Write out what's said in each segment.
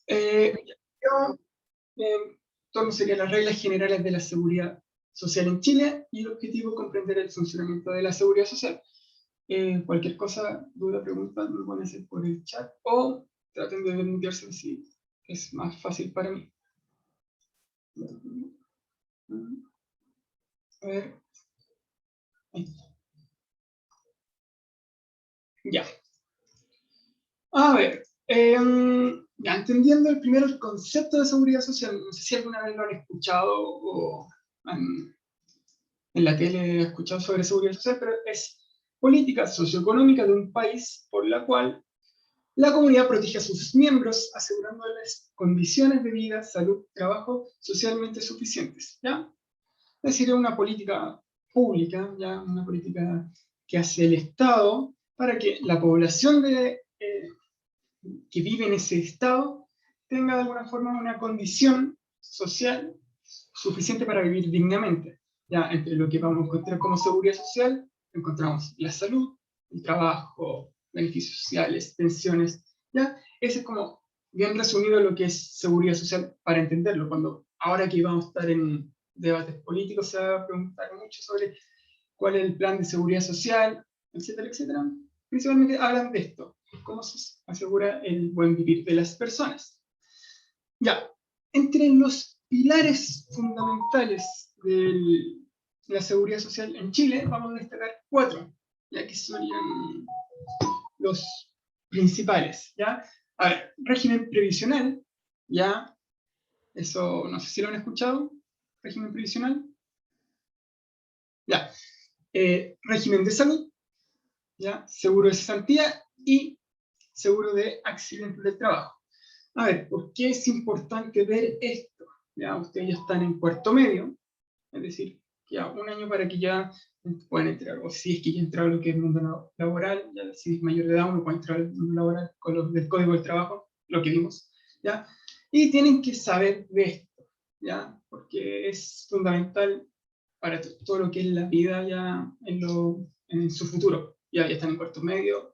Yo, todo serían las reglas generales de la seguridad social en Chile y el objetivo es comprender el funcionamiento de la seguridad social. Cualquier cosa, duda, pregunta, me pueden hacer por el chat o traten de desmutearse si es más fácil para mí. A ver. Ahí está. Ya. A ver. Ya, entendiendo primero el concepto de seguridad social, no sé si alguna vez lo han escuchado o en la tele han escuchado sobre seguridad social, pero es política socioeconómica de un país por la cual la comunidad protege a sus miembros, asegurándoles condiciones de vida, salud, trabajo socialmente suficientes, ¿ya? Es decir, es una política pública, ¿ya? Una política que hace el Estado para que la población que vive en ese Estado tenga de alguna forma una condición social suficiente para vivir dignamente. ¿Ya? Entre lo que vamos a encontrar como seguridad social, encontramos la salud, el trabajo, beneficios sociales, pensiones, ¿ya? Ese es como bien resumido lo que es seguridad social para entenderlo. Cuando ahora que vamos a estar en debates políticos se va a preguntar mucho sobre cuál es el plan de seguridad social, etcétera, etcétera. Principalmente hablan de esto, cómo se asegura el buen vivir de las personas. Ya, entre los pilares fundamentales de la seguridad social en Chile, vamos a destacar 4, ya que son los principales, ¿ya? A ver, régimen previsional, ya, eso no sé si lo han escuchado, régimen previsional, ya, régimen de salud, ya, seguro de cesantía y seguro de accidentes del trabajo. A ver, ¿por qué es importante ver esto? Ya ustedes ya están en cuarto medio, es decir, ya un año para que ya puedan entrar, o si es que ya entraron lo que es el mundo laboral, ya si es mayor de edad uno puede entrar al mundo laboral con lo del Código del Trabajo, lo que vimos, ¿ya? Y tienen que saber de esto, ¿ya? Porque es fundamental para todo lo que es la vida ya en su futuro. Ya están en cuarto medio,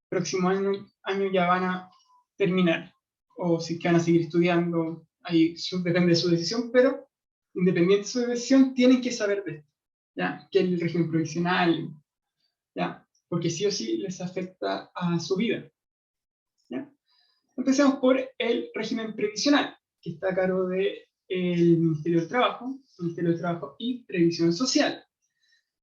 próximo año ya van a terminar, o si van a seguir estudiando, ahí depende de su decisión, pero independiente de su decisión, tienen que saber de esto, ¿ya? Que es el régimen provisional, ¿ya? Porque sí o sí les afecta a su vida, ¿ya? Empecemos por el régimen previsional, que está a cargo del Ministerio del Trabajo y Previsión Social,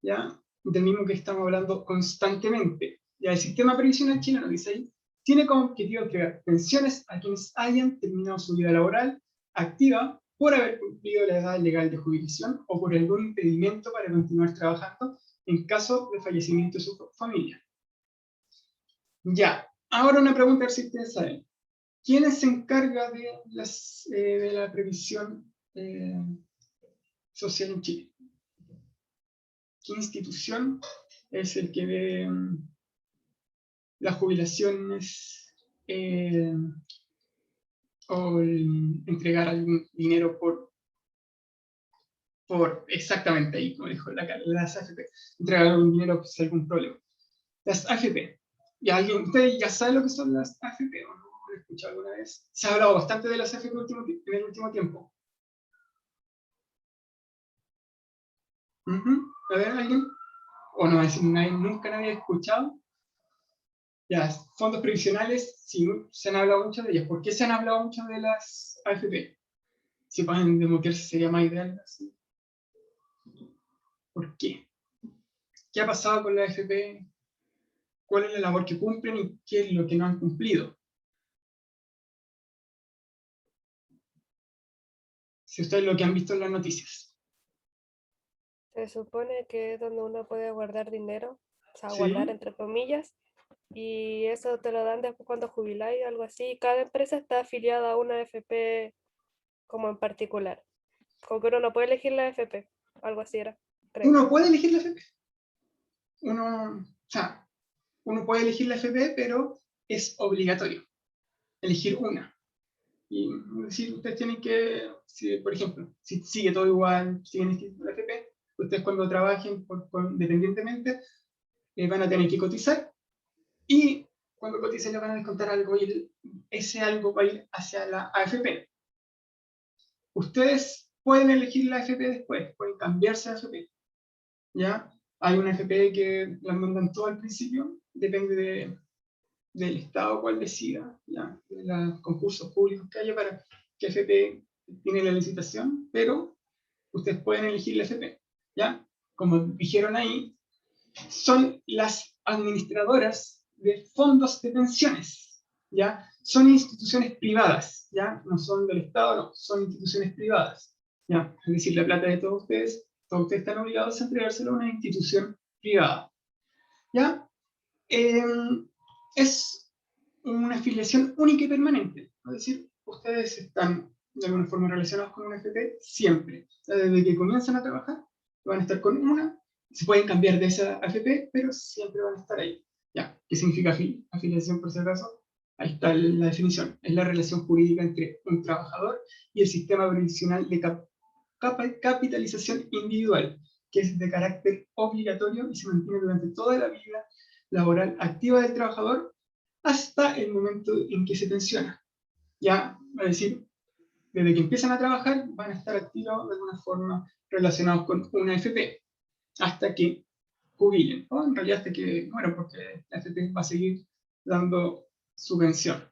¿ya? Del mismo que estamos hablando constantemente. Ya el sistema previsional chileno, dice ahí, tiene como objetivo entregar pensiones a quienes hayan terminado su vida laboral activa por haber cumplido la edad legal de jubilación o por algún impedimento para continuar trabajando en caso de fallecimiento de su familia. Ya, ahora una pregunta, a ver si ustedes saben. ¿Quién se encarga de la previsión social en Chile? ¿Qué institución es el que ve las jubilaciones o entregar algún dinero por exactamente ahí, como dijo las AFP, entregar algún dinero si hay algún problema? Las AFP. ¿Y usted ya sabe lo que son las AFP o no? ¿Lo he escuchado alguna vez? Se ha hablado bastante de las AFP en el último tiempo. A ver, ¿alguien? ¿O no? Es decir, nunca nadie ha escuchado. Ya, fondos previsionales, sí, se han hablado mucho de ellas. ¿Por qué se han hablado mucho de las AFP? Si pueden democracia sería más ideal. ¿Sí? ¿Por qué? ¿Qué ha pasado con la AFP? ¿Cuál es la labor que cumplen y qué es lo que no han cumplido? Si ustedes lo que han visto en las noticias. Se supone que es donde uno puede guardar dinero, o sea, guardar ¿Sí? entre comillas, y eso te lo dan después cuando jubiláis, algo así. Cada empresa está afiliada a una AFP como en particular. Como que uno no puede elegir la AFP, algo así era, creo. Uno puede elegir la AFP. Uno puede elegir la AFP, pero es obligatorio elegir una. Y es decir, ustedes tienen que, si, por ejemplo, si sigue todo igual, siguen inscritos en la AFP, ustedes cuando trabajen independientemente van a tener que cotizar y cuando coticen le van a descontar algo y ese algo va a ir hacia la AFP. Ustedes pueden elegir la AFP después, pueden cambiarse a AFP. ¿Ya? Hay una AFP que la mandan todo al principio, depende del Estado cual decida, ¿ya? De los concursos públicos que haya para que AFP tiene la licitación, pero ustedes pueden elegir la AFP. ¿Ya? Como dijeron ahí, son las administradoras de fondos de pensiones, ¿ya? Son instituciones privadas, ¿ya? No son del Estado, no, son instituciones privadas, ¿ya? Es decir, la plata de todos ustedes están obligados a entregárselo a una institución privada, ¿ya? Es una afiliación única y permanente, es decir, ustedes están de alguna forma relacionados con una FP siempre, desde que comienzan a trabajar, van a estar con una. Se pueden cambiar de esa AFP, pero siempre van a estar ahí. ¿Ya? ¿Qué significa afiliación, por si acaso? Ahí está la definición. Es la relación jurídica entre un trabajador y el sistema previsional de capitalización individual, que es de carácter obligatorio y se mantiene durante toda la vida laboral activa del trabajador hasta el momento en que se pensiona. Ya, es decir, desde que empiezan a trabajar van a estar activos de alguna forma relacionados con una AFP hasta que jubilen, o en realidad hasta que, bueno, porque la AFP va a seguir dando su pensión.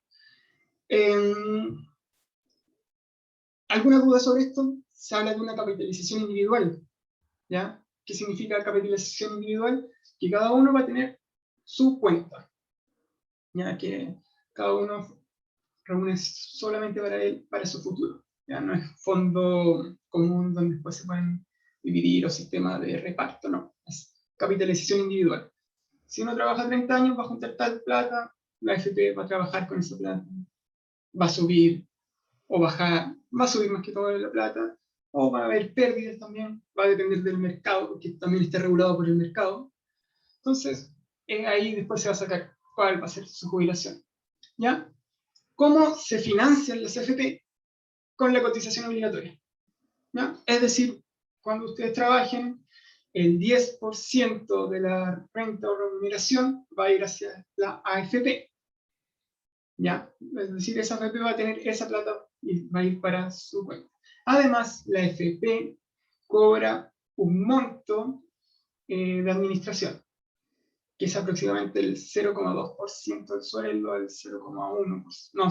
¿Alguna duda sobre esto? Se habla de una capitalización individual, ¿ya? ¿Qué significa capitalización individual? Que cada uno va a tener su cuenta, ya que cada uno reúne solamente para él, para su futuro. Ya no es fondo común donde después se pueden dividir o sistema de reparto, no, es capitalización individual. Si uno trabaja 30 años, va a juntar tal plata, la AFP va a trabajar con esa plata, va a subir o bajar, va a subir más que todo la plata, o va a haber pérdidas también, va a depender del mercado, porque también está regulado por el mercado. Entonces, ahí después se va a sacar cuál va a ser su jubilación. ¿Ya? ¿Cómo se financian las AFP? Con la cotización obligatoria, ¿ya? Es decir, cuando ustedes trabajen, el 10% de la renta o remuneración va a ir hacia la AFP, ¿ya? Es decir, esa AFP va a tener esa plata y va a ir para su cuenta. Además, la AFP cobra un monto de administración, que es aproximadamente el 0,2% del sueldo, el 0,1%, no,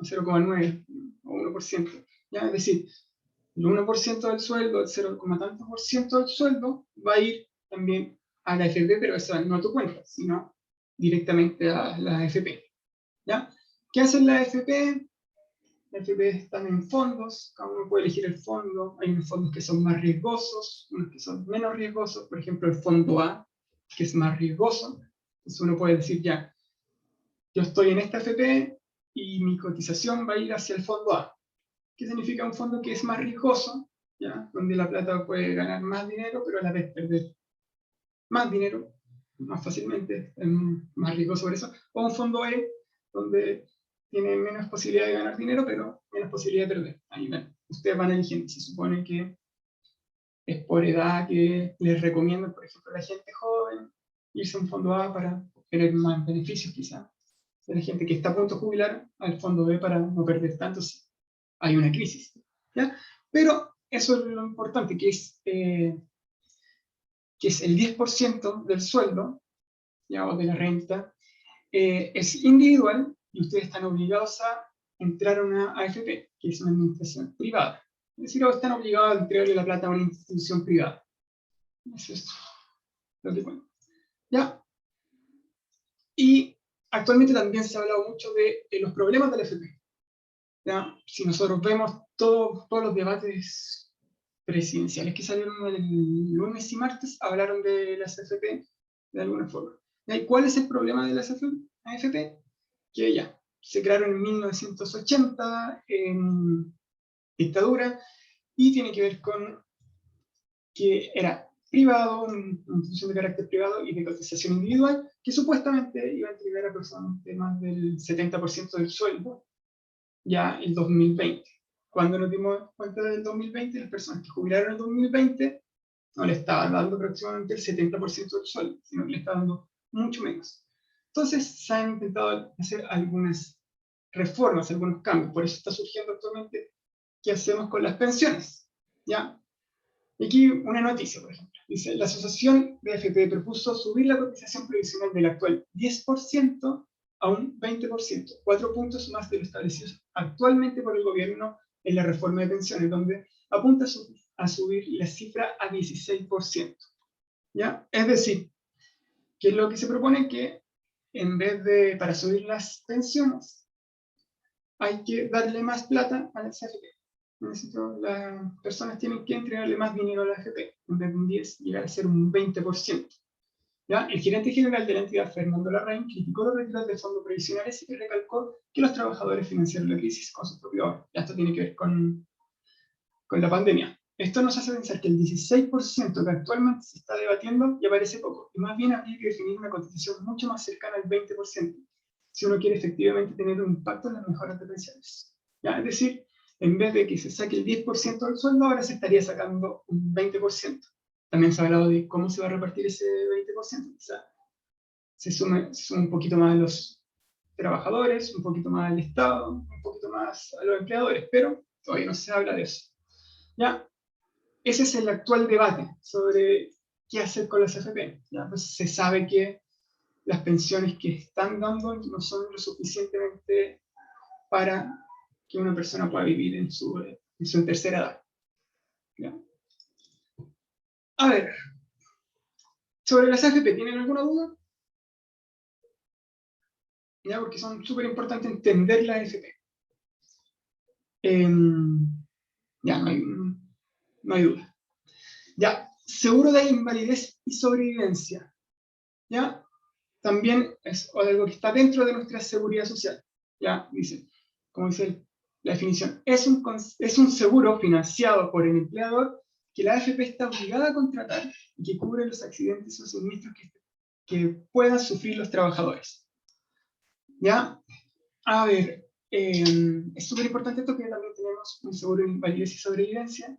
0,9 o 1%. ¿Ya? Es decir, el 1% del sueldo, el 0, tanto por ciento del sueldo, va a ir también a la AFP, pero eso no a tu cuenta, sino directamente a la AFP. ¿Ya? ¿Qué hacen la AFP? La AFP están en fondos, cada uno puede elegir el fondo. Hay unos fondos que son más riesgosos, unos que son menos riesgosos, por ejemplo el fondo A, que es más riesgoso. Entonces uno puede decir, ya, yo estoy en esta AFP y mi cotización va a ir hacia el fondo A. ¿Qué significa un fondo que es más riesgoso? ¿Ya? Donde la plata puede ganar más dinero, pero a la vez perder más dinero, más fácilmente, es más riesgoso por eso. O un fondo E, donde tiene menos posibilidad de ganar dinero, pero menos posibilidad de perder. Ahí ven, ustedes van eligiendo. Se supone que es por edad que les recomiendo, por ejemplo, a la gente joven, irse a un fondo A para tener más beneficios quizá. A la gente que está a punto de jubilar, al fondo B para no perder tanto si hay una crisis. ¿Ya? Pero eso es lo importante, que es el 10% del sueldo, ¿ya? O de la renta, es individual y ustedes están obligados a entrar a una AFP, que es una administración privada. Es decir, están obligados a entregarle la plata a una institución privada. Eso es lo que cuenta. ¿Ya? Y actualmente también se ha hablado mucho de los problemas de la AFP. ¿Ya? Si nosotros vemos todos los debates presidenciales que salieron el lunes y martes, hablaron de las AFP de alguna forma. ¿Y cuál es el problema de las AFP? Que ya se crearon en 1980 en dictadura y tiene que ver con que era privado, una institución de carácter privado y de cotización individual, que supuestamente iba a entregar aproximadamente más del 70% del sueldo ya el 2020. Cuando nos dimos cuenta del 2020, las personas que jubilaron en el 2020 no le estaban dando aproximadamente el 70% del sueldo, sino que le estaban dando mucho menos. Entonces se han intentado hacer algunas reformas, algunos cambios. Por eso está surgiendo actualmente qué hacemos con las pensiones. ¿Ya? Y aquí una noticia, por ejemplo. Dice, la Asociación de AFP propuso subir la cotización previsional del actual 10% a un 20%, 4 puntos más de lo establecido actualmente por el gobierno en la reforma de pensiones, donde apunta a subir la cifra a 16%. ¿Ya? Es decir, que lo que se propone es que en vez de, para subir las pensiones, hay que darle más plata a las AFP. Las personas tienen que entregarle más dinero a la AFP, en vez de un 10, llegar a ser un 20%. ¿Ya? El gerente general de la entidad, Fernando Larraín, criticó los retiros de fondos previsionales y recalcó que los trabajadores financiaron la crisis con sus propios ahorros. Esto tiene que ver con la pandemia. Esto nos hace pensar que el 16% que actualmente se está debatiendo ya parece poco, y más bien habría que definir una cotización mucho más cercana al 20%, si uno quiere efectivamente tener un impacto en las mejoras de pensiones. ¿Ya? Es decir, en vez de que se saque el 10% del sueldo, ahora se estaría sacando un 20%. También se ha hablado de cómo se va a repartir ese 20%. Quizá se sume un poquito más a los trabajadores, un poquito más al Estado, un poquito más a los empleadores, pero todavía no se habla de eso. ¿Ya? Ese es el actual debate sobre qué hacer con las AFP. ¿Ya? Pues se sabe que las pensiones que están dando no son lo suficientemente para que una persona pueda vivir en su tercera edad. ¿Ya? A ver, sobre las AFP, ¿tienen alguna duda? ¿Ya? Porque son súper importantes entender la AFP. Ya, no hay duda. Ya, seguro de invalidez y sobrevivencia. ¿Ya? También es algo que está dentro de nuestra seguridad social. ¿Ya? Dice, como dice la definición, es un seguro financiado por el empleador que la AFP está obligada a contratar y que cubre los accidentes o siniestros que puedan sufrir los trabajadores. ¿Ya? A ver, es súper importante esto, que también tenemos un seguro de invalidez y sobrevivencia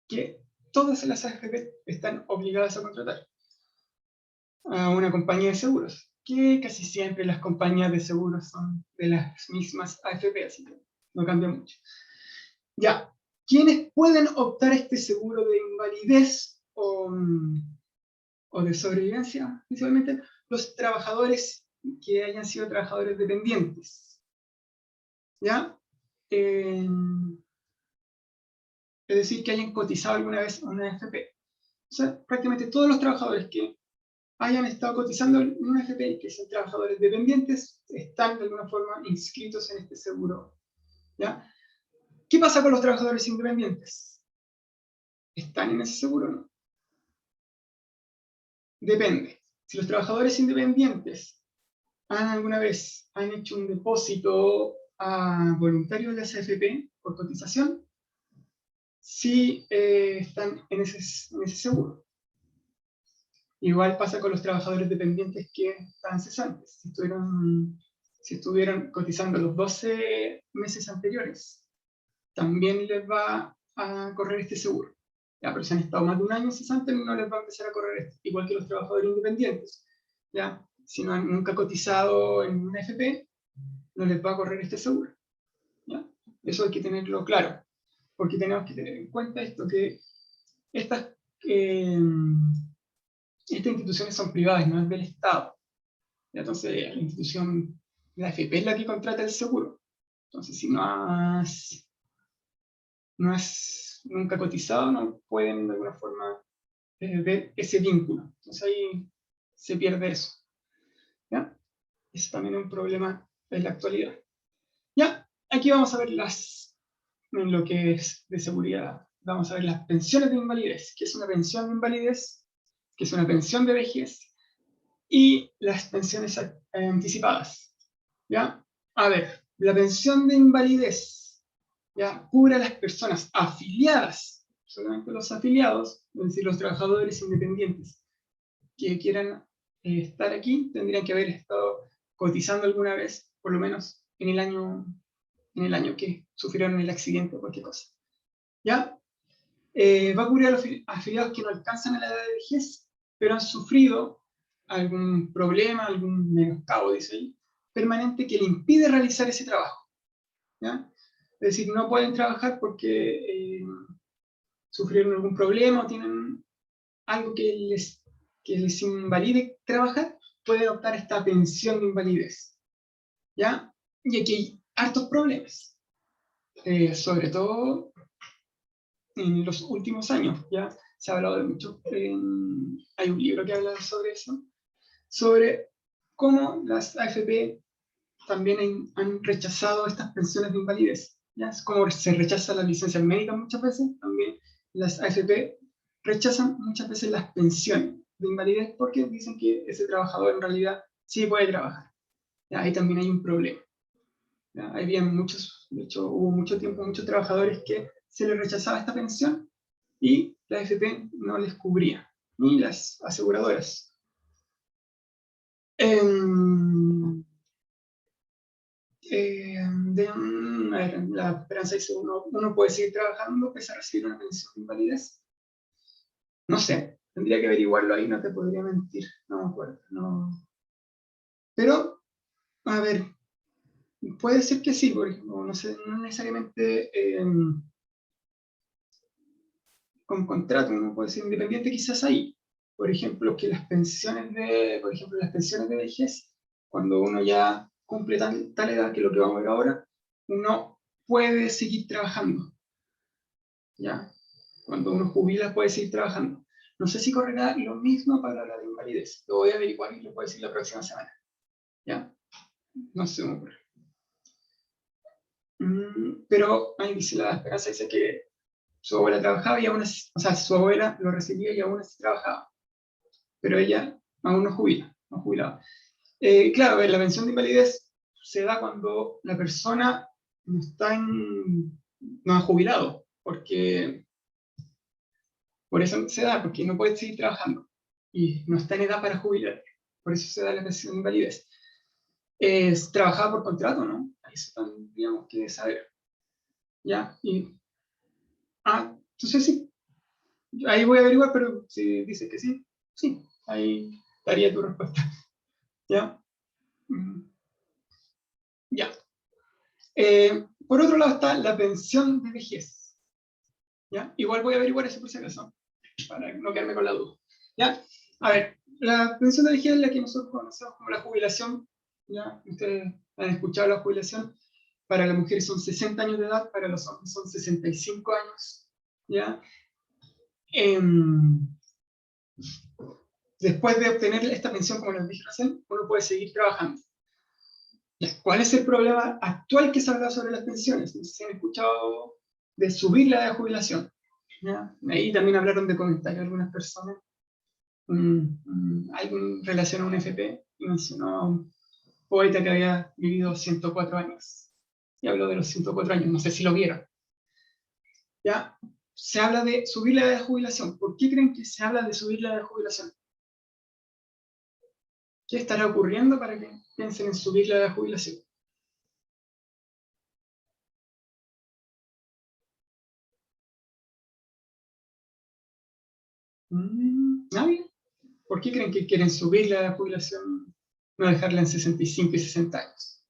que todas las AFP están obligadas a contratar a una compañía de seguros, que casi siempre las compañías de seguros son de las mismas AFP, así que no cambia mucho. Ya, ¿quiénes pueden optar a este seguro de invalidez o de sobrevivencia? Principalmente los trabajadores que hayan sido trabajadores dependientes. ¿Ya? Es decir, que hayan cotizado alguna vez a una AFP. O sea, prácticamente todos los trabajadores que hayan estado cotizando en una AFP, que son trabajadores dependientes, están de alguna forma inscritos en este seguro. ¿Ya? ¿Qué pasa con los trabajadores independientes? ¿Están en ese seguro o no? Depende. Si los trabajadores independientes alguna vez han hecho un depósito voluntario de la AFP por cotización, sí están en ese seguro. Igual pasa con los trabajadores dependientes que están cesantes. Si estuvieron cotizando los 12 meses anteriores, también les va a correr este seguro. Ya, pero si han estado más de un año cesantes, no les va a empezar a correr esto. Igual que los trabajadores independientes. ¿Ya? Si no han nunca cotizado en una FP, no les va a correr este seguro. ¿Ya? Eso hay que tenerlo claro. Porque tenemos que tener en cuenta esto, que estas instituciones son privadas, no es del Estado. Entonces, la institución, la AFP es la que contrata el seguro. Entonces, si no has nunca cotizado, no pueden de alguna forma ver ese vínculo. Entonces ahí se pierde eso. ¿Ya? Eso también es un problema en la actualidad. Ya, aquí vamos a ver en lo que es de seguridad, vamos a ver las pensiones de invalidez, que es una pensión de invalidez, que es una pensión de vejez, y las pensiones anticipadas. ¿Ya? A ver, la pensión de invalidez, ¿ya?, cubre a las personas afiliadas, solamente los afiliados, es decir, los trabajadores independientes que quieran estar aquí, tendrían que haber estado cotizando alguna vez, por lo menos en el año que sufrieron el accidente o cualquier cosa. ¿Ya? Va a cubrir a los afiliados que no alcanzan a la edad de vejez, pero han sufrido algún problema, algún menoscabo, dice ahí, permanente que le impide realizar ese trabajo. ¿Ya? Es decir, no pueden trabajar porque sufrieron algún problema o tienen algo que les invalide trabajar, pueden optar a esta pensión de invalidez. ¿Ya? Y aquí hay hartos problemas, sobre todo en los últimos años. ¿Ya? Se ha hablado de mucho, hay un libro que habla sobre eso, sobre cómo las AFP también han rechazado estas pensiones de invalidez. ¿Ya? Es como se rechaza las licencias médicas muchas veces, también las AFP rechazan muchas veces las pensiones de invalidez porque dicen que ese trabajador en realidad sí puede trabajar. ¿Ya? Ahí también hay un problema. ¿Ya? Había muchos, de hecho hubo mucho tiempo, muchos trabajadores que se les rechazaba esta pensión y la AFP no les cubría, ni las aseguradoras. A ver, la esperanza dice, uno puede seguir trabajando pese a recibir una pensión de invalidez. No sé, tendría que averiguarlo ahí, no te podría mentir, no me acuerdo. No. Pero, a ver, puede ser que sí, por ejemplo, no sé, no necesariamente con contrato, uno puede ser independiente quizás ahí. Por ejemplo, que las pensiones de vejez, cuando uno ya cumple tal edad, que es lo que vamos a ver ahora, uno puede seguir trabajando. ¿Ya? Cuando uno jubila puede seguir trabajando. No sé si correrá lo mismo para la de invalidez. Lo voy a averiguar y lo puedo decir la próxima semana. ¿Ya? No se me ocurre. Pero ahí dice la esperanza, dice que su abuela trabajaba y aún así, o sea, su abuela lo recibía y aún así trabajaba. Pero ella aún no jubila, no jubilaba. Claro, la pensión de invalidez se da cuando la persona no ha jubilado, porque por eso se da, porque no puede seguir trabajando y no está en edad para jubilar. Por eso se da la pensión de invalidez. Es trabajada por contrato, ¿no? Eso tendríamos que saber. ¿Ya? Entonces sí, ahí voy a averiguar, pero si dice que sí, sí, ahí daría tu respuesta. ¿Ya? Ya. Por otro lado está la pensión de vejez. ¿Ya? Igual voy a averiguar eso por si acaso, para no quedarme con la duda. ¿Ya? A ver, la pensión de vejez es la que nosotros conocemos como la jubilación. ¿Ya? Ustedes han escuchado la jubilación. Para las mujeres son 60 años de edad, para los hombres son 65 años. ¿Ya? Después de obtener esta pensión, como les dije recién, uno puede seguir trabajando. ¿Cuál es el problema actual que se habla sobre las pensiones? No sé si han escuchado de subir la edad de jubilación. ¿Ya? Ahí también hablaron de comentarios algunas personas. Alguien relacionó a un FP y mencionó a un poeta que había vivido 104 años. Y habló de los 104 años, no sé si lo vieron. ¿Ya? Se habla de subir la edad de jubilación. ¿Por qué creen que se habla de subir la edad de jubilación? ¿Qué estará ocurriendo para que piensen en subir la edad de jubilación? ¿Nadie? ¿Por qué creen que quieren subir la edad de jubilación, no dejarla en 65 y 60 años?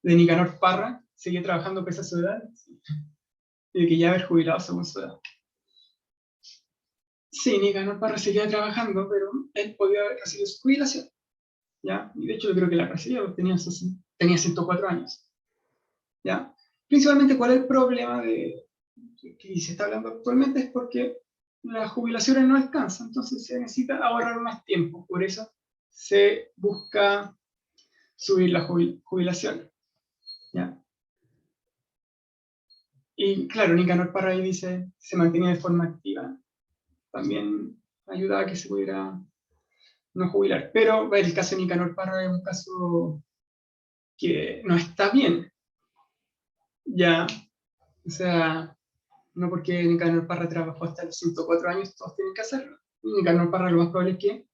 De Nicanor Parra, sigue trabajando pese a su edad, y de que ya haber jubilado según su edad. Sí, Nicanor Parra seguía trabajando, pero él podía haber recibido su jubilación. ¿Ya? Y de hecho yo creo que la recibió, tenía 104 años. ¿Ya? Principalmente, ¿cuál es el problema que se está hablando actualmente? Es porque las jubilaciones no alcanzan, entonces se necesita ahorrar más tiempo. Por eso se busca subir la jubilación. ¿Ya? Y claro, Nicanor Parra ahí dice, se mantenía de forma activa. También ayudaba a que se pudiera no jubilar. Pero el caso de Nicanor Parra es un caso que no está bien. Ya, o sea, no porque Nicanor Parra trabajó hasta los 104 años, todos tienen que hacerlo. Nicanor Parra lo más probable es que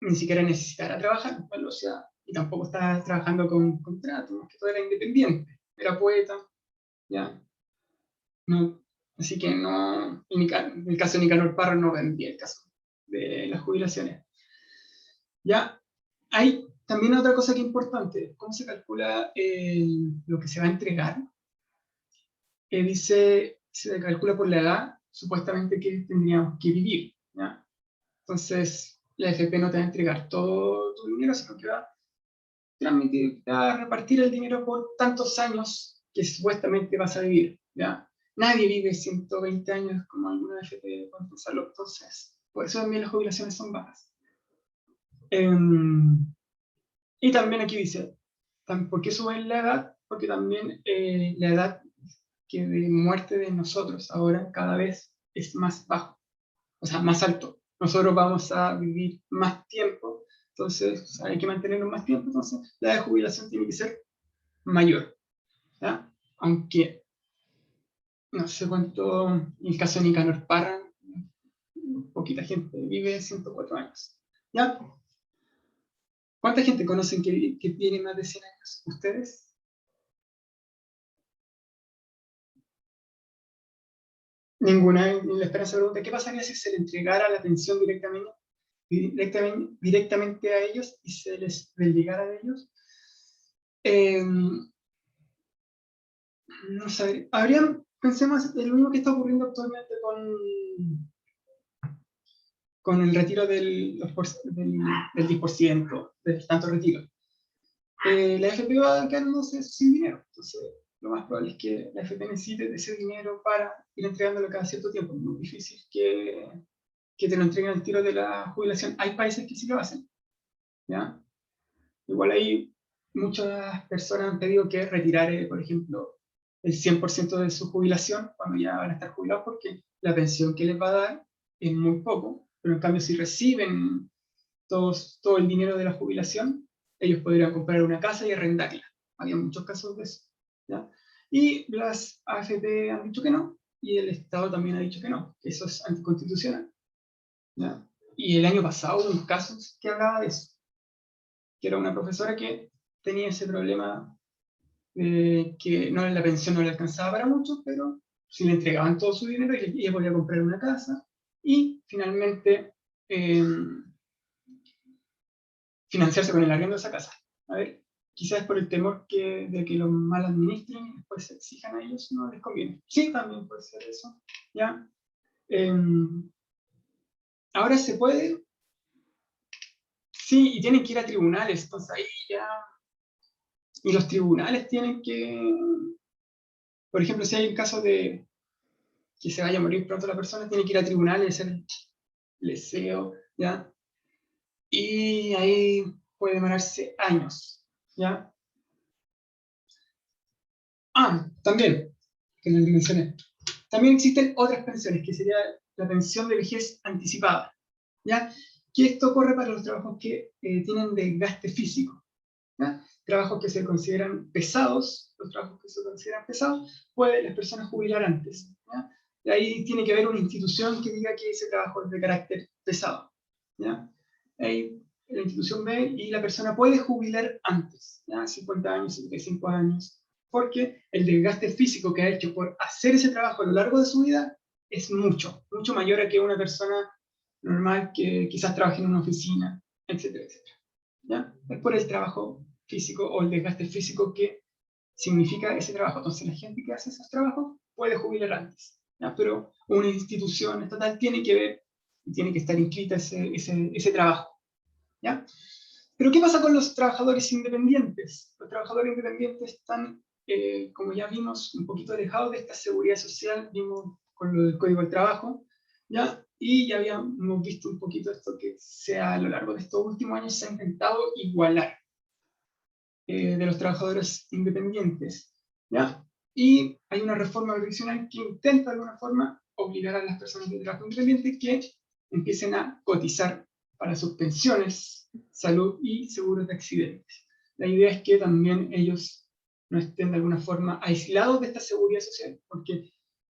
ni siquiera necesitara trabajar, ¿vale? O sea, y tampoco estaba trabajando con contrato, más que todo era independiente, era poeta, ¿ya? No, Así que no, el caso de Nicanor Parra no vendría el caso de las jubilaciones. Ya, hay también otra cosa que es importante, ¿cómo se calcula lo que se va a entregar? Dice, se calcula por la edad, supuestamente, que tendríamos que vivir, ¿ya? Entonces, la AFP no te va a entregar todo tu dinero, sino que va a transmitir, va a repartir el dinero por tantos años que supuestamente vas a vivir, ¿ya? Nadie vive 120 años como alguna AFP puede pensarlo, entonces, por eso también las jubilaciones son bajas. Y también aquí dice, ¿por qué sube la edad? Porque también la edad que de muerte de nosotros ahora cada vez es más bajo, o sea, más alto. Nosotros vamos a vivir más tiempo, entonces hay que mantenernos más tiempo, entonces la edad de jubilación tiene que ser mayor, ¿ya? Aunque no sé cuánto, en el caso de Nicanor Parra, poquita gente vive 104 años, ¿ya? ¿Cuánta gente conocen que tiene más de 100 años? ¿Ustedes? Ninguna. La Esperanza pregunta, ¿qué pasaría si se le entregara la pensión directamente a ellos y se les desligara de ellos? No sé, pensemos en lo mismo que está ocurriendo actualmente con el retiro del 10%, del tanto retiro. La AFP va quedándose sin dinero, entonces lo más probable es que la AFP necesite de ese dinero para ir entregándolo cada cierto tiempo. Es muy difícil que te lo entreguen al tiro de la jubilación. Hay países que sí lo hacen, ¿ya? Igual hay muchas personas han pedido que retirar, por ejemplo, el 100% de su jubilación cuando ya van a estar jubilados, porque la pensión que les va a dar es muy poco, pero en cambio si reciben todo el dinero de la jubilación, ellos podrían comprar una casa y arrendarla. Había muchos casos de eso, ¿ya? Y las AFP han dicho que no, y el Estado también ha dicho que no, que eso es anticonstitucional, ¿ya? Y el año pasado hubo un caso que hablaba de eso, que era una profesora que tenía ese problema de que no, la pensión no le alcanzaba para mucho, pero si le entregaban todo su dinero, ella podía comprar una casa y finalmente eh, financiarse con el arriendo de esa casa. A ver, quizás por el temor de que lo mal administren y después se exijan a ellos, no les conviene. Sí, también puede ser eso, ¿ya? Ahora se puede, sí, y tienen que ir a tribunales, entonces ahí ya... Y los tribunales tienen que, por ejemplo, si hay un caso de que se vaya a morir pronto la persona, tiene que ir a tribunales, hacer el leseo, ¿ya? Y ahí puede demorarse años, ¿ya? También, que no mencioné, también existen otras pensiones, que sería la pensión de vejez anticipada, ¿ya? Que esto ocurre para los trabajos que tienen desgaste físico, ¿ya? Trabajos que se consideran pesados, los trabajos que se consideran pesados, pueden las personas jubilar antes, ¿ya? Y ahí tiene que haber una institución que diga que ese trabajo es de carácter pesado, ¿ya? Ahí la institución ve y la persona puede jubilar antes, ¿ya? 50 años, 75 años, porque el desgaste físico que ha hecho por hacer ese trabajo a lo largo de su vida es mucho, mucho mayor a que una persona normal que quizás trabaje en una oficina, etcétera, etcétera, ¿ya? Es por el trabajo físico o el desgaste físico que significa ese trabajo. Entonces la gente que hace esos trabajos puede jubilar antes, ¿ya? Pero una institución estatal tiene que ver y tiene que estar inscrita ese trabajo, ¿ya? Pero ¿qué pasa con los trabajadores independientes? Los trabajadores independientes están, como ya vimos, un poquito alejados de esta seguridad social, vimos con lo del Código del Trabajo, ¿ya? Y ya habíamos visto un poquito esto que a lo largo de estos últimos años se ha intentado igualar de los trabajadores independientes, ¿ya? Y hay una reforma previsional que intenta de alguna forma obligar a las personas de trabajo independiente que empiecen a cotizar para sus pensiones, salud y seguros de accidentes. La idea es que también ellos no estén de alguna forma aislados de esta seguridad social, porque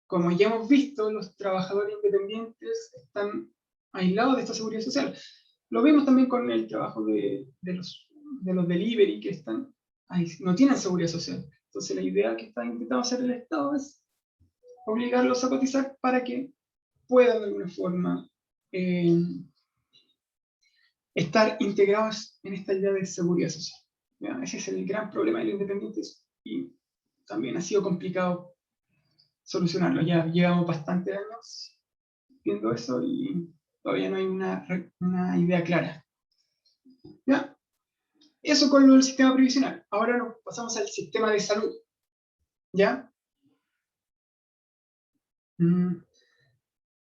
como ya hemos visto, los trabajadores independientes están aislados de esta seguridad social. Lo vemos también con el trabajo de los delivery que no tienen seguridad social. Entonces la idea que está intentando hacer el Estado es obligarlos a cotizar para que puedan de alguna forma estar integrados en esta idea de seguridad social. ¿Ya? Ese es el gran problema de los independientes y también ha sido complicado solucionarlo. Ya llevamos bastantes años viendo eso y todavía no hay una idea clara. ¿Ya? Eso con lo del sistema previsional. Ahora nos pasamos al sistema de salud. ¿Ya?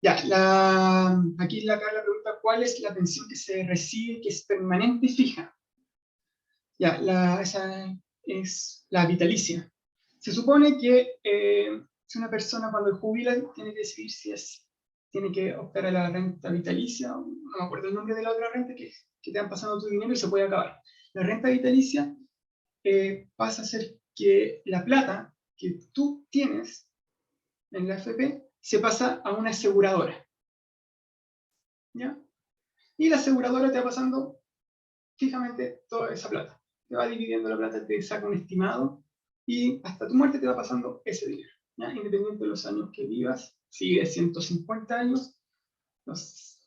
Ya, aquí la Carla pregunta, ¿cuál es la pensión que se recibe que es permanente y fija? Ya, esa es la vitalicia. Se supone que si una persona cuando jubila tiene que decidir si tiene que optar a la renta vitalicia, no me acuerdo el nombre de la otra renta, que te van pasando tu dinero y se puede acabar. La renta vitalicia pasa a ser que la plata que tú tienes en la AFP se pasa a una aseguradora. ¿Ya? Y la aseguradora te va pasando fijamente toda esa plata. Te va dividiendo la plata, te saca un estimado y hasta tu muerte te va pasando ese dinero. ¿Ya? Independiente de los años que vivas, si vives 150 años, los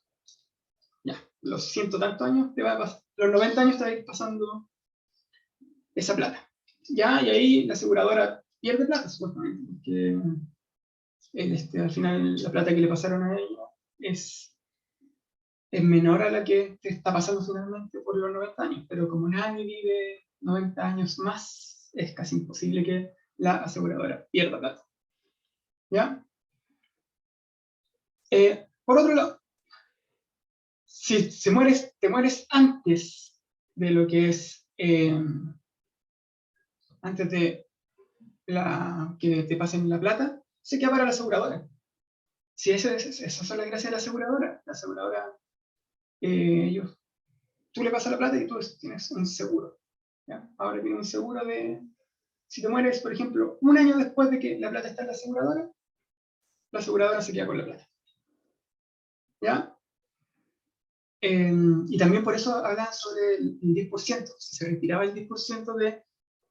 100 tantos años, los 90 años te va a ir pasando esa plata. ¿Ya? Y ahí la aseguradora pierde plata, supuestamente, porque al final la plata que le pasaron a ella es menor a la que te está pasando finalmente por los 90 años, pero como nadie vive 90 años más, es casi imposible que la aseguradora pierda plata. ¿Ya? Por otro lado, si te mueres antes de lo que es, antes de que te pasen la plata, se queda para la aseguradora. Si esas son las gracias de la aseguradora, tú le pasas la plata y tú tienes un seguro. ¿Ya? Ahora tienes un seguro de, si te mueres, por ejemplo, un año después de que la plata está en la aseguradora se queda con la plata. ¿Ya? Y también por eso hablan sobre el 10%. Si se retiraba el 10% de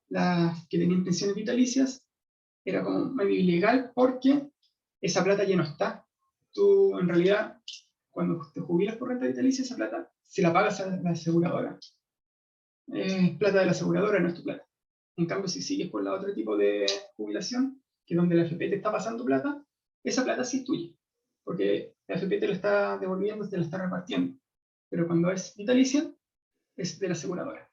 las que tenían pensiones vitalicias, era como medio ilegal porque esa plata ya no está. Tú, en realidad, cuando te jubilas por renta vitalicia, esa plata se la pagas a la aseguradora. Es plata de la aseguradora, no es tu plata. En cambio, si sigues por la otro tipo de jubilación, que es donde la AFP te está pasando plata, esa plata sí es tuya, porque la AFP te lo está devolviendo, te lo está repartiendo. Pero cuando es vitalicia, es de la aseguradora.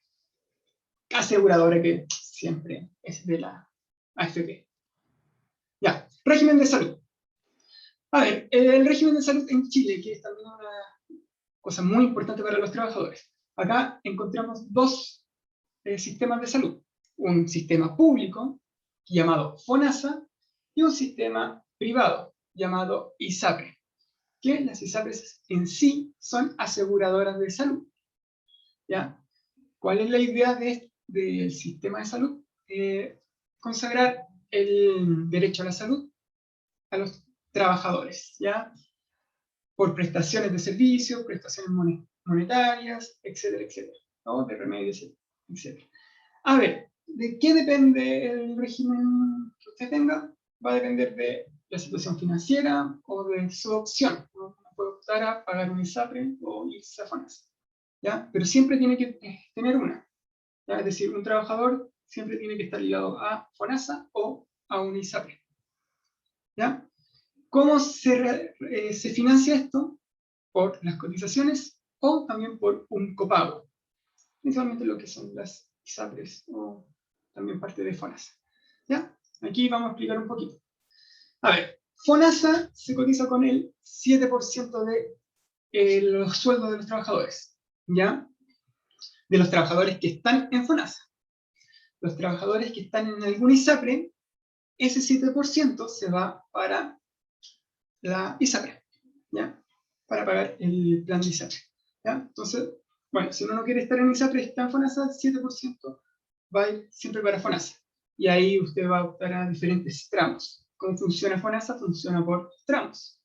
Aseguradora que siempre es de la AFP. Ya, régimen de salud. A ver, el régimen de salud en Chile, que es también una cosa muy importante para los trabajadores. Acá encontramos dos sistemas de salud. Un sistema público, llamado FONASA, y un sistema privado, llamado ISAPRE, que las ISAPRES en sí son aseguradoras de salud. ¿Ya? ¿Cuál es la idea del sistema de salud? Consagrar el derecho a la salud a los trabajadores, ¿ya? Por prestaciones de servicios, prestaciones monetarias, etcétera, etcétera, ¿no? De remedios, etcétera. A ver, ¿de qué depende el régimen que usted tenga? Va a depender de la situación financiera o de su opción. ¿No? Puede optar a pagar un ISAPRE o irse a FONASA, ¿ya? Pero siempre tiene que tener una, ¿ya? Es decir, un trabajador siempre tiene que estar ligado a FONASA o a un ISAPRE, ¿ya? ¿Cómo se financia esto? Por las cotizaciones o también por un copago, principalmente lo que son las ISAPRES o también parte de FONASA. ¿Ya? Aquí vamos a explicar un poquito. A ver, FONASA se cotiza con el 7% de los sueldos de los trabajadores, ¿ya? De los trabajadores que están en FONASA. Los trabajadores que están en algún ISAPRE, ese 7% se va para la ISAPRE, ¿ya? Para pagar el plan de ISAPRE, ¿ya? Entonces, bueno, si uno no quiere estar en ISAPRE y está en FONASA, el 7% va a ir siempre para FONASA. Y ahí usted va a optar a diferentes tramos. ¿Cómo funciona FONASA? Funciona por tramos,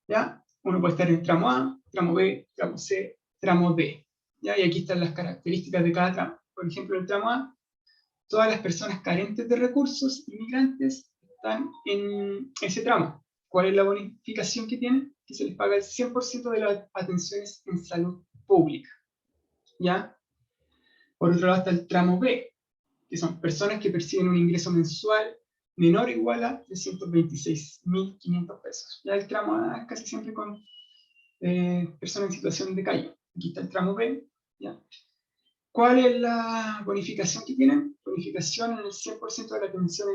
¿ya? Uno puede estar en tramo A, tramo B, tramo C, tramo D, ¿ya? Y aquí están las características de cada tramo. Por ejemplo, en el tramo A, todas las personas carentes de recursos, inmigrantes, están en ese tramo. ¿Cuál es la bonificación que tienen? Que se les paga el 100% de las atenciones en salud pública. ¿Ya? Por otro lado está el tramo B, que son personas que perciben un ingreso mensual menor o igual a 326.500 pesos. Ya el tramo A es casi siempre con personas en situación de calle. Aquí está el tramo B. ¿Ya? ¿Cuál es la bonificación que tienen? Bonificación en el 100% de la atención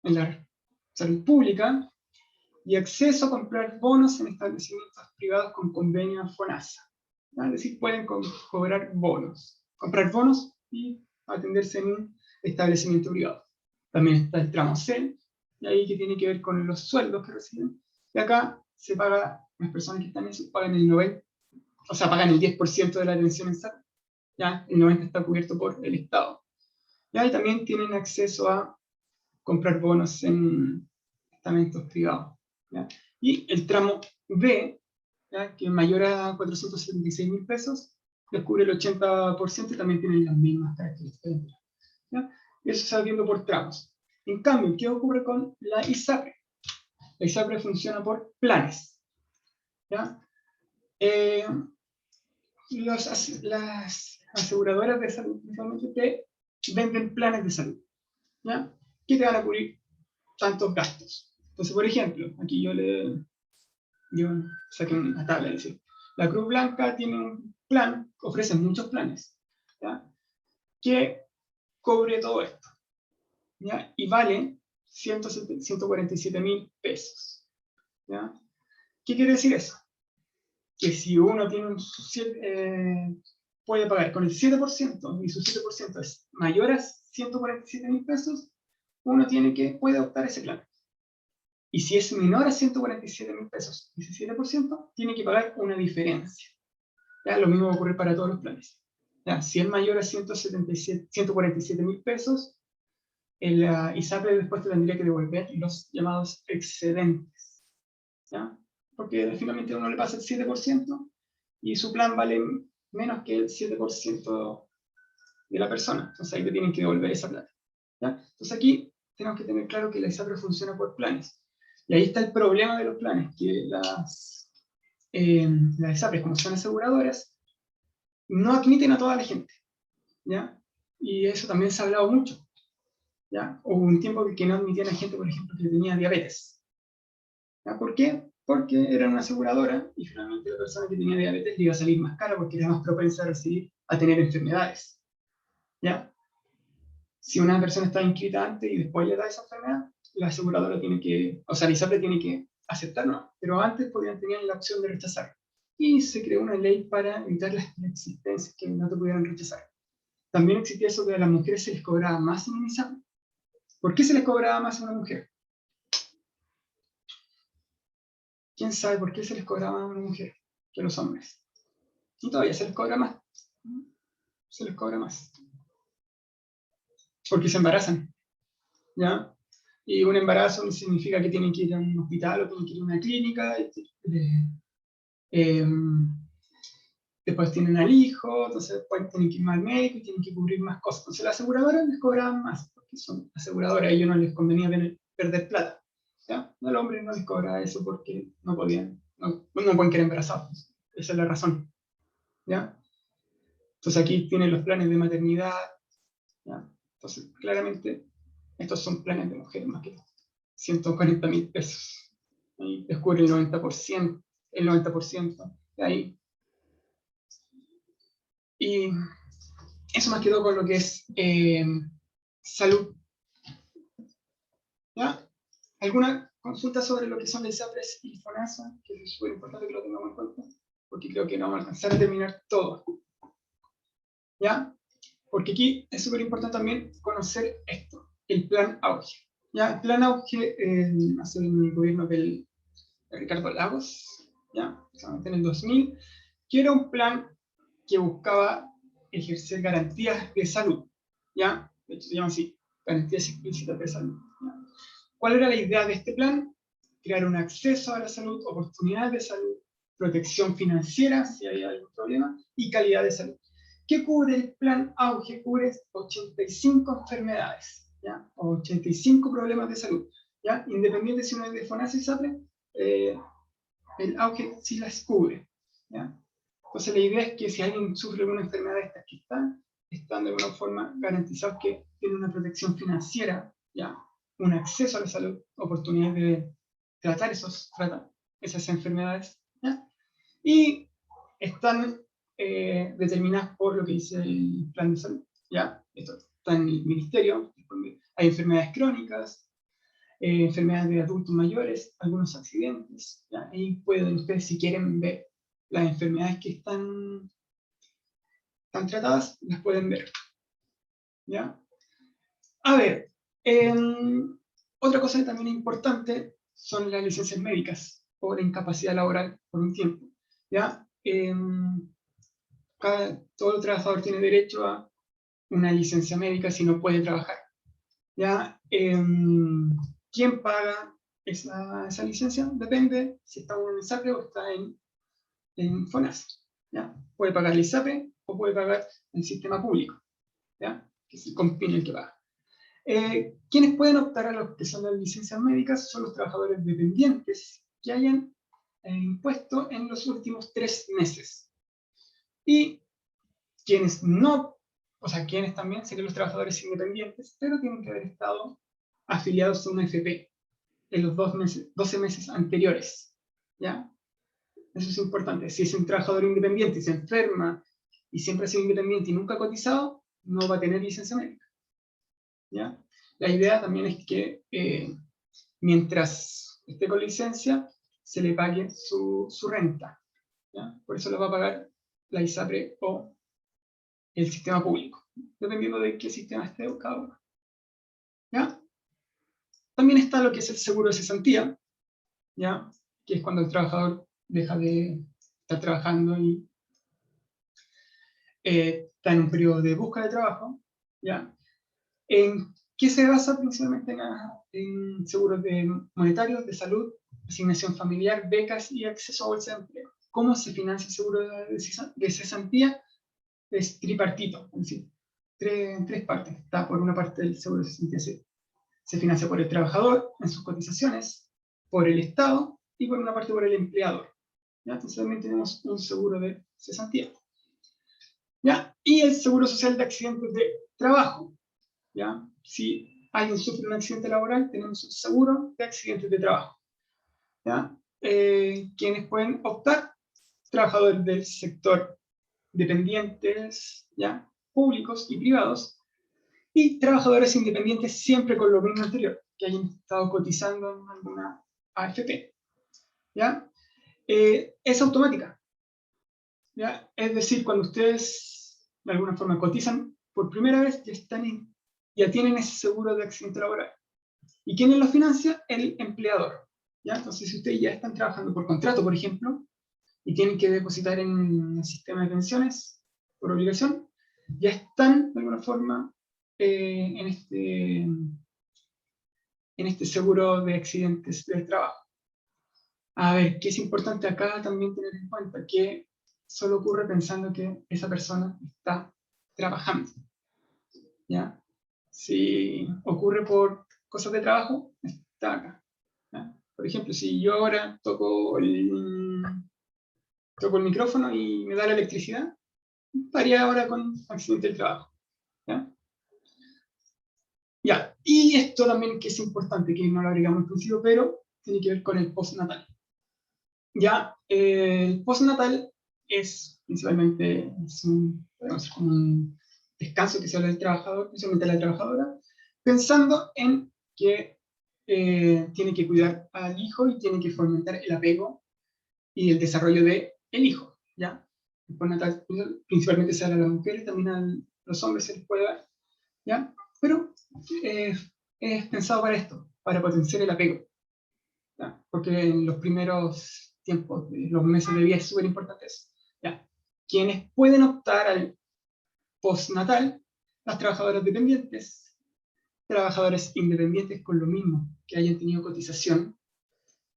en la salud pública, y acceso a comprar bonos en establecimientos privados con convenio FONASA. ¿Ya? Es decir, pueden cobrar bonos, comprar bonos y atenderse en un establecimiento privado. También está el tramo C, y ahí que tiene que ver con los sueldos que reciben. Y acá se paga, las personas que están en eso pagan el 90%, o sea, pagan el 10% de la atención en salud. ¿Ya? El 90% está cubierto por el Estado. ¿Ya? Y también tienen acceso a comprar bonos en estamentos privados. ¿Ya? Y el tramo B, ¿ya? Que es mayor a 476.000 pesos, les cubre el 80% y también tienen las mismas características. ¿Ya? Eso se va viendo por tramos. En cambio, ¿qué ocurre con la ISAPRE? La ISAPRE funciona por planes. ¿Ya? Las aseguradoras de salud principalmente te venden planes de salud. ¿Ya? Que te van a cubrir tantos gastos. Entonces, por ejemplo, aquí yo saqué una tabla, es decir, la Cruz Blanca tiene un plan, ofrece muchos planes, ¿ya? Que cubre todo esto, ¿ya? Y vale 147.000 pesos, ¿ya? ¿Qué quiere decir eso? Que si uno tiene puede pagar con el 7% y su 7% es mayor a 147.000 pesos, uno puede optar a ese plan. Y si es menor a 147.000 pesos, 17%, tiene que pagar una diferencia. ¿Ya? Lo mismo va a ocurrir para todos los planes. ¿Ya? Si es mayor a 147.000 pesos, el ISAPRE después te tendría que devolver los llamados excedentes. ¿Ya? Porque finalmente a uno le pasa el 7% y su plan vale menos que el 7% de la persona. Entonces ahí te tienen que devolver esa plata. ¿Ya? Entonces aquí tenemos que tener claro que la ISAPRE funciona por planes. Y ahí está el problema de los planes, que las ISAPRES, como son aseguradoras, no admiten a toda la gente, ¿ya? Y eso también se ha hablado mucho, ¿ya? Hubo un tiempo que no admitían a gente, por ejemplo, que tenía diabetes. ¿Ya? ¿Por qué? Porque era una aseguradora y finalmente la persona que tenía diabetes le iba a salir más cara porque era más propensa a tener enfermedades, ¿ya? Si una persona está inscrita antes y después le da esa enfermedad, la aseguradora tiene que, o sea, la ISAPRE tiene que aceptarlo, pero antes tener la opción de rechazar. Y se creó una ley para evitar las existencias que no te pudieran rechazar. También existía eso que a las mujeres se les cobraba más en ISAPRE. ¿Por qué se les cobraba más a una mujer? ¿Quién sabe por qué se les cobraba más a una mujer que a los hombres? Y todavía se les cobra más. Se les cobra más. Porque se embarazan, ¿ya? Y un embarazo no significa que tienen que ir a un hospital o tienen que ir a una clínica. Después tienen al hijo, entonces después tienen que ir más al médico y tienen que cubrir más cosas. Entonces las aseguradoras les cobraban más, porque son aseguradoras, a ellos no les convenía perder plata. ¿Ya? Al hombre no les cobraba eso porque no pueden quedar embarazados. Esa es la razón. ¿Ya? Entonces aquí tienen los planes de maternidad. ¿Ya? Entonces, claramente, estos son planes de mujeres más que 140.000 pesos. Ahí descubre el 90%, de ahí. Y eso más quedó con lo que es salud. ¿Ya? ¿Alguna consulta sobre lo que son las ISAPRES y FONASA? Que es súper importante que lo tengamos en cuenta, porque creo que no vamos a alcanzar a terminar todo. ¿Ya? Porque aquí es súper importante también conocer esto, el plan Auge. ¿Ya? El plan Auge nació en el gobierno de Ricardo Lagos, ¿ya? En el 2000, que era un plan que buscaba ejercer garantías de salud, ¿ya? De hecho se llama así, garantías explícitas de salud. ¿Ya? ¿Cuál era la idea de este plan? Crear un acceso a la salud, oportunidades de salud, protección financiera, si hay algún problema, y calidad de salud. ¿Qué cubre el plan Auge? Cubre 85 enfermedades, ¿ya? O 85 problemas de salud, ¿ya? Independiente si uno es de FONASA y ISAPRE, el auge sí las cubre, ¿ya? Entonces la idea es que si alguien sufre alguna enfermedad de estas que están de alguna forma garantizados que tienen una protección financiera, ¿ya? Un acceso a la salud, oportunidades de tratar esas enfermedades, ¿ya? Y están determinadas por lo que dice el plan de salud, ¿ya? Esto está en el ministerio, hay enfermedades crónicas, enfermedades de adultos mayores, algunos accidentes, ¿ya? Ahí pueden ustedes, si quieren ver las enfermedades que están tratadas, las pueden ver, ¿ya? A ver, otra cosa también importante son las licencias médicas por incapacidad laboral por un tiempo, ¿ya? Todo trabajador tiene derecho a una licencia médica si no puede trabajar, ¿ya? ¿Quién paga esa licencia? Depende si está uno en ISAPRE o está en FONASA, ¿ya? Puede pagar el ISAPRE o puede pagar el sistema público, ¿ya? Que es el COMPIN el que paga. Quienes pueden optar a lo que son las licencias médicas son los trabajadores dependientes que hayan impuesto en los últimos 3 meses. Y quienes no, o sea, quienes también serían los trabajadores independientes, pero tienen que haber estado afiliados a una FP en los 12 meses anteriores, ¿ya? Eso es importante. Si es un trabajador independiente y se enferma y siempre ha sido independiente y nunca ha cotizado, no va a tener licencia médica, ¿ya? La idea también es que mientras esté con licencia, se le pague su renta, ¿ya? Por eso lo va a pagar la ISAPRE o el sistema público, dependiendo de qué sistema esté cada uno, ¿ya? También está lo que es el seguro de cesantía, ¿ya? Que es cuando el trabajador deja de estar trabajando y está en un periodo de búsqueda de trabajo, ¿ya? ¿En qué se basa principalmente? En seguros monetarios, de salud, asignación familiar, becas y acceso a bolsa de empleo. ¿Cómo se financia el seguro de cesantía? Es tripartito, es decir, en 3 partes. Está por una parte del seguro de cesantía se financia por el trabajador en sus cotizaciones, por el Estado y por una parte por el empleador, ¿ya? Entonces también tenemos un seguro de cesantía, ¿ya? Y el seguro social de accidentes de trabajo, ¿ya? Si alguien sufre un accidente laboral, tenemos un seguro de accidentes de trabajo, ¿ya? ¿Quiénes pueden optar? Trabajadores del sector dependientes, ¿ya? Públicos y privados, y trabajadores independientes siempre con lo mismo anterior, que hayan estado cotizando en alguna AFP, ¿ya? Es automática, ¿ya? Es decir, cuando ustedes de alguna forma cotizan por primera vez, ya tienen ese seguro de accidente laboral. ¿Y quién lo financia? El empleador, ¿ya? Entonces, si ustedes ya están trabajando por contrato, por ejemplo, y tienen que depositar en el sistema de pensiones por obligación, ya están de alguna forma en este seguro de accidentes del trabajo. A ver, ¿qué es importante acá también tener en cuenta? Que solo ocurre pensando que esa persona está trabajando, ¿ya? Si ocurre por cosas de trabajo, está acá, ¿ya? Por ejemplo, si yo ahora toco el micrófono y me da la electricidad, estaría ahora con accidente del trabajo, ¿ya? Ya, y esto también que es importante, que no lo agregamos al principio, pero tiene que ver con el postnatal. Ya, el postnatal es principalmente un descanso que se habla del trabajador, principalmente de la trabajadora, pensando en que tiene que cuidar al hijo y tiene que fomentar el apego y el desarrollo del hijo, ¿ya? El postnatal principalmente se habla a las mujeres, también a los hombres se les puede dar, ¿ya? Pero es pensado para esto, para potenciar el apego, ¿ya? Porque en los primeros tiempos, los meses de vida es súper importante eso, ¿ya? Quienes pueden optar al postnatal, las trabajadoras dependientes, trabajadores independientes con lo mismo, que hayan tenido cotización,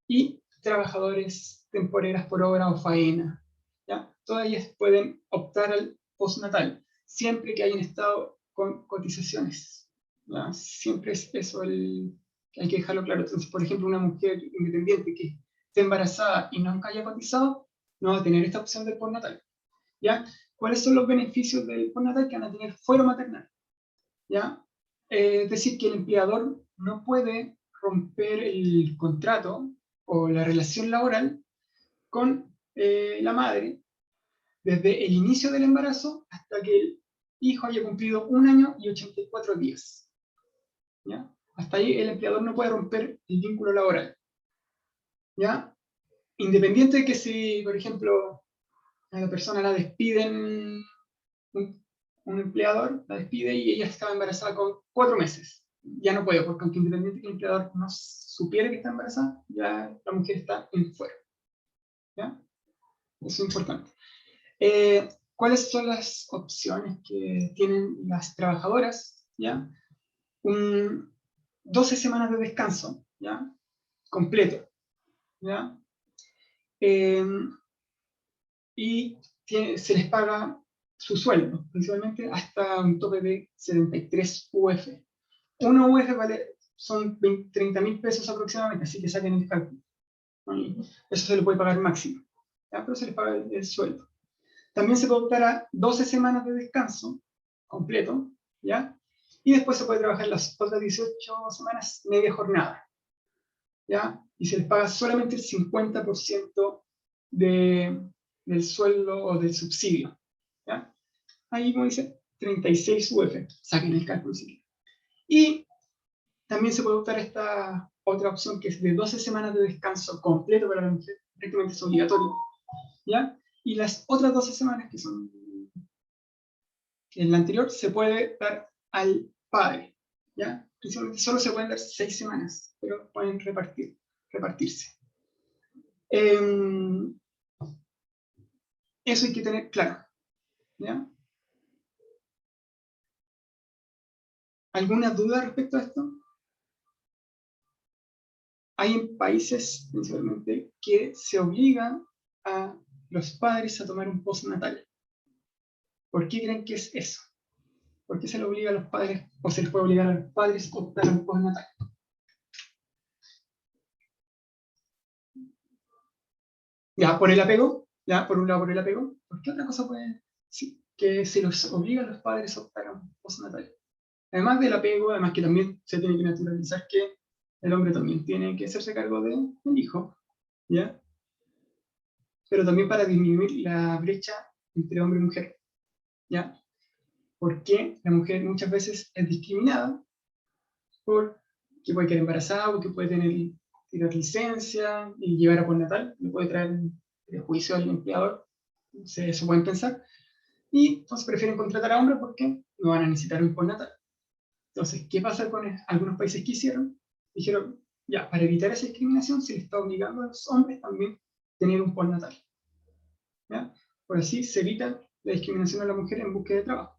y trabajadores temporeras por obra o faena, ¿ya? Todas ellas pueden optar al postnatal, siempre que hayan estado con cotizaciones, ¿ya? Siempre es eso que hay que dejarlo claro. Entonces, por ejemplo, una mujer independiente que esté embarazada y nunca haya cotizado, no va a tener esta opción del postnatal, ¿ya? ¿Cuáles son los beneficios del postnatal? Que van a tener fuero maternal, ¿ya? Es decir, que el empleador no puede romper el contrato o la relación laboral con la madre desde el inicio del embarazo hasta que el hijo haya cumplido 1 año y 84 días. ¿Ya? Hasta ahí el empleador no puede romper el vínculo laboral. ¿Ya? Independiente de que si, por ejemplo, a la persona la despiden, un empleador la despide y ella estaba embarazada con 4 meses. Ya no puede, porque aunque independiente de que el empleador no supiera que está embarazada, ya la mujer está en fuera. ¿Ya? Eso es importante. ¿Cuáles son las opciones que tienen las trabajadoras? ¿Ya? 12 semanas de descanso, ¿ya? Completo, ¿ya? Y se les paga su sueldo, principalmente hasta un tope de 73 UF. Una UF son 30.000 pesos aproximadamente, así que saquen el cálculo. Eso se le puede pagar máximo, ¿ya? Pero se les paga el sueldo. También se puede optar a 12 semanas de descanso completo, ¿ya? Y después se puede trabajar las otras 18 semanas media jornada, ¿ya? Y se les paga solamente el 50% del sueldo o del subsidio, ¿ya? Ahí, como dice, 36 UF, saquen el cálculo si quieren. Y también se puede optar a esta otra opción que es de 12 semanas de descanso completo para la mujer, prácticamente es obligatorio, ¿ya? Y las otras 12 semanas, que son en la anterior, se puede dar al padre, ¿ya? Principalmente solo se pueden dar 6 semanas, pero pueden repartirse. Eso hay que tener claro, ¿ya? ¿Alguna duda respecto a esto? Hay países, principalmente, que se obligan a los padres a tomar un postnatal. ¿Por qué creen que es eso? ¿Por qué se le obliga a los padres, o se les puede obligar a los padres a optar un postnatal? Ya, por el apego, ya, por un lado por el apego. ¿Por qué otra cosa puede sí, que se los obliga a los padres a optar a un postnatal? Además del apego, además que también se tiene que naturalizar que el hombre también tiene que hacerse cargo del hijo, ¿ya? Pero también para disminuir la brecha entre hombre y mujer, ¿ya? Porque la mujer muchas veces es discriminada porque puede quedar embarazada o que puede tirar licencia y llevar a postnatal, le puede traer juicio al empleador, se pueden pensar, y entonces prefieren contratar a hombres porque no van a necesitar un postnatal. Entonces, ¿qué pasa con algunos países que hicieron? Dijeron, ya, para evitar esa discriminación se le está obligando a los hombres también a tener un postnatal. ¿Ya? Por así se evita la discriminación a la mujer en búsqueda de trabajo.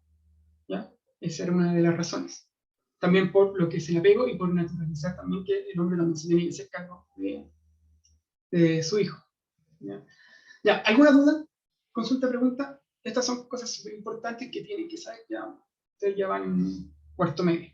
¿Ya? Esa era una de las razones. También por lo que es el apego y por naturalizar también que el hombre también se tiene que hacer cargo de su hijo. ¿Ya? ¿Ya? ¿Alguna duda? Consulta, pregunta. Estas son cosas súper importantes que tienen que saber ya. Ustedes ya van en cuarto medio.